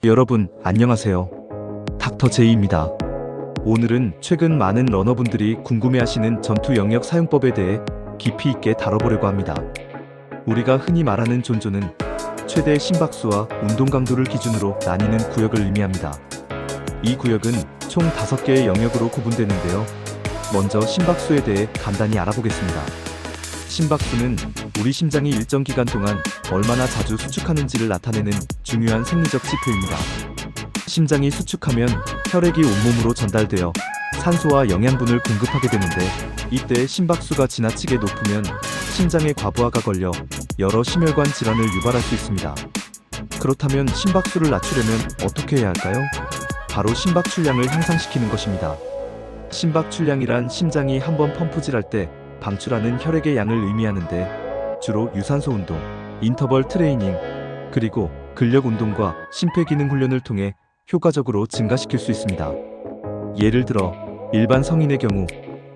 여러분, 안녕하세요. 닥터 제이입니다. 오늘은 최근 많은 러너분들이 궁금해하시는 전투 영역 사용법에 대해 깊이 있게 다뤄보려고 합니다. 우리가 흔히 말하는 존조는 최대 심박수와 운동 강도를 기준으로 나뉘는 구역을 의미합니다. 이 구역은 총 5개의 영역으로 구분되는데요. 먼저 심박수에 대해 간단히 알아보겠습니다. 심박수는 우리 심장이 일정 기간 동안 얼마나 자주 수축하는지를 나타내는 중요한 생리적 지표입니다. 심장이 수축하면 혈액이 온몸으로 전달되어 산소와 영양분을 공급하게 되는데, 이때 심박수가 지나치게 높으면 심장에 과부하가 걸려 여러 심혈관 질환을 유발할 수 있습니다. 그렇다면 심박수를 낮추려면 어떻게 해야 할까요? 바로 심박출량을 향상시키는 것입니다. 심박출량이란 심장이 한번 펌프질할 때 방출하는 혈액의 양을 의미하는데, 주로 유산소 운동, 인터벌 트레이닝, 그리고 근력 운동과 심폐기능 훈련을 통해 효과적으로 증가시킬 수 있습니다. 예를 들어 일반 성인의 경우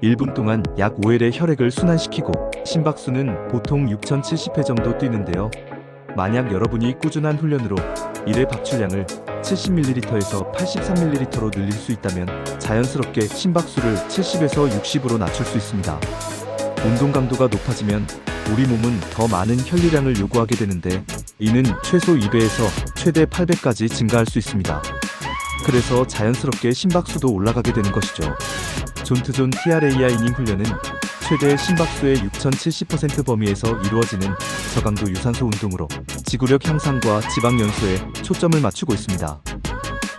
1분 동안 약 5L의 혈액을 순환시키고 심박수는 보통 6070회 정도 뛰는데요. 만약 여러분이 꾸준한 훈련으로 1회 박출량을 70ml에서 83ml로 늘릴 수 있다면 자연스럽게 심박수를 70에서 60으로 낮출 수 있습니다. 운동 강도가 높아지면 우리 몸은 더 많은 혈류량을 요구하게 되는데, 이는 최소 2배에서 최대 8배까지 증가할 수 있습니다. 그래서 자연스럽게 심박수도 올라가게 되는 것이죠. 존트존 TRA이닝 훈련은 최대 심박수의 6070% 범위에서 이루어지는 저강도 유산소 운동으로 지구력 향상과 지방 연소에 초점을 맞추고 있습니다.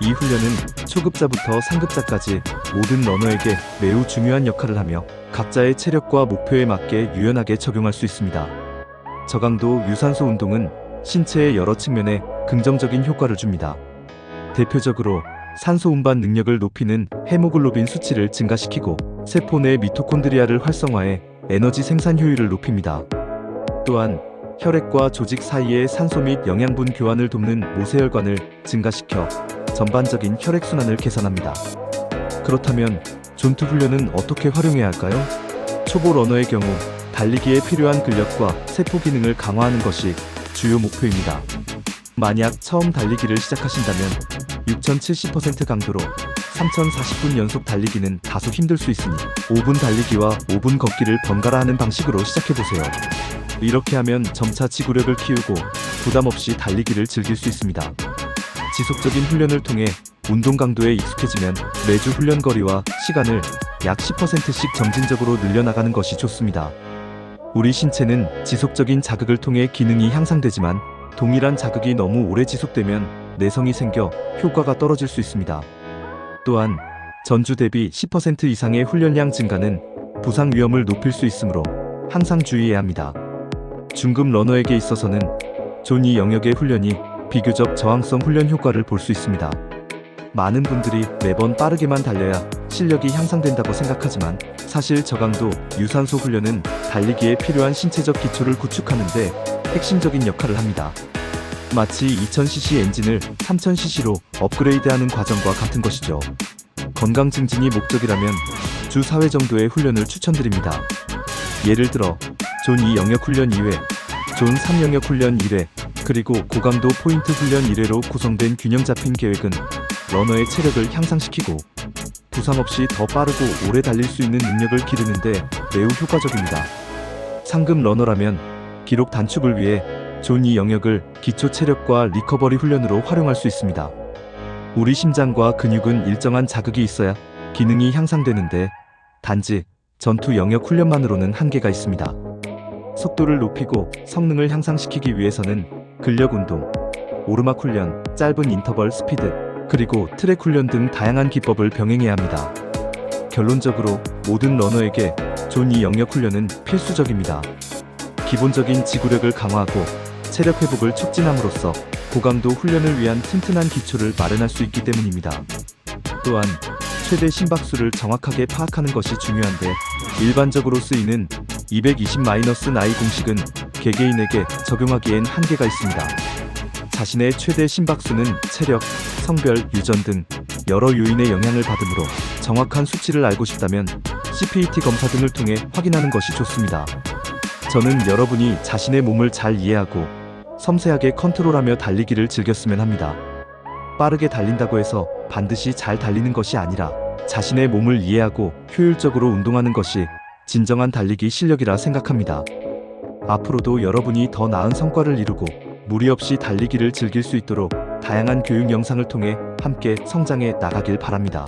이 훈련은 초급자부터 상급자까지 모든 러너에게 매우 중요한 역할을 하며 각자의 체력과 목표에 맞게 유연하게 적용할 수 있습니다. 저강도 유산소 운동은 신체의 여러 측면에 긍정적인 효과를 줍니다. 대표적으로 산소 운반 능력을 높이는 헤모글로빈 수치를 증가시키고 세포 내 미토콘드리아를 활성화해 에너지 생산 효율을 높입니다. 또한 혈액과 조직 사이의 산소 및 영양분 교환을 돕는 모세혈관을 증가시켜 전반적인 혈액순환을 개선합니다. 그렇다면 존투 훈련은 어떻게 활용해야 할까요? 초보 러너의 경우 달리기에 필요한 근력과 세포 기능을 강화하는 것이 주요 목표입니다. 만약 처음 달리기를 시작하신다면 6070% 강도로 3040분 연속 달리기는 다소 힘들 수 있으니 5분 달리기와 5분 걷기를 번갈아 하는 방식으로 시작해보세요. 이렇게 하면 점차 지구력을 키우고 부담 없이 달리기를 즐길 수 있습니다. 지속적인 훈련을 통해 운동 강도에 익숙해지면 매주 훈련 거리와 시간을 약 10%씩 점진적으로 늘려나가는 것이 좋습니다. 우리 신체는 지속적인 자극을 통해 기능이 향상되지만, 동일한 자극이 너무 오래 지속되면 내성이 생겨 효과가 떨어질 수 있습니다. 또한 전주 대비 10% 이상의 훈련량 증가는 부상 위험을 높일 수 있으므로 항상 주의해야 합니다. 중급 러너에게 있어서는 존 이 영역의 훈련이 비교적 저항성 훈련 효과를 볼 수 있습니다. 많은 분들이 매번 빠르게만 달려야 실력이 향상된다고 생각하지만, 사실 저강도 유산소 훈련은 달리기에 필요한 신체적 기초를 구축하는 데 핵심적인 역할을 합니다. 마치 2000cc 엔진을 3000cc로 업그레이드하는 과정과 같은 것이죠. 건강 증진이 목적이라면 주 4회 정도의 훈련을 추천드립니다. 예를 들어 존 2 영역 훈련 2회, 존 3 영역 훈련 1회, 그리고 고강도 포인트 훈련 1회로 구성된 균형 잡힌 계획은 러너의 체력을 향상시키고 부상 없이 더 빠르고 오래 달릴 수 있는 능력을 기르는데 매우 효과적입니다. 상급 러너라면 기록 단축을 위해 존 2 영역을 기초 체력과 리커버리 훈련으로 활용할 수 있습니다. 우리 심장과 근육은 일정한 자극이 있어야 기능이 향상되는데, 단지 전투 영역 훈련만으로는 한계가 있습니다. 속도를 높이고 성능을 향상시키기 위해서는 근력 운동, 오르막 훈련, 짧은 인터벌 스피드, 그리고 트랙 훈련 등 다양한 기법을 병행해야 합니다. 결론적으로 모든 러너에게 존 2 영역 훈련은 필수적입니다. 기본적인 지구력을 강화하고 체력 회복을 촉진함으로써 고강도 훈련을 위한 튼튼한 기초를 마련할 수 있기 때문입니다. 또한 최대 심박수를 정확하게 파악하는 것이 중요한데, 일반적으로 쓰이는 220-나이 공식은 개개인에게 적용하기엔 한계가 있습니다. 자신의 최대 심박수는 체력, 성별, 유전 등 여러 요인의 영향을 받으므로 정확한 수치를 알고 싶다면 CPET 검사 등을 통해 확인하는 것이 좋습니다. 저는 여러분이 자신의 몸을 잘 이해하고 섬세하게 컨트롤하며 달리기를 즐겼으면 합니다. 빠르게 달린다고 해서 반드시 잘 달리는 것이 아니라 자신의 몸을 이해하고 효율적으로 운동하는 것이 진정한 달리기 실력이라 생각합니다. 앞으로도 여러분이 더 나은 성과를 이루고 무리 없이 달리기를 즐길 수 있도록 다양한 교육 영상을 통해 함께 성장해 나가길 바랍니다.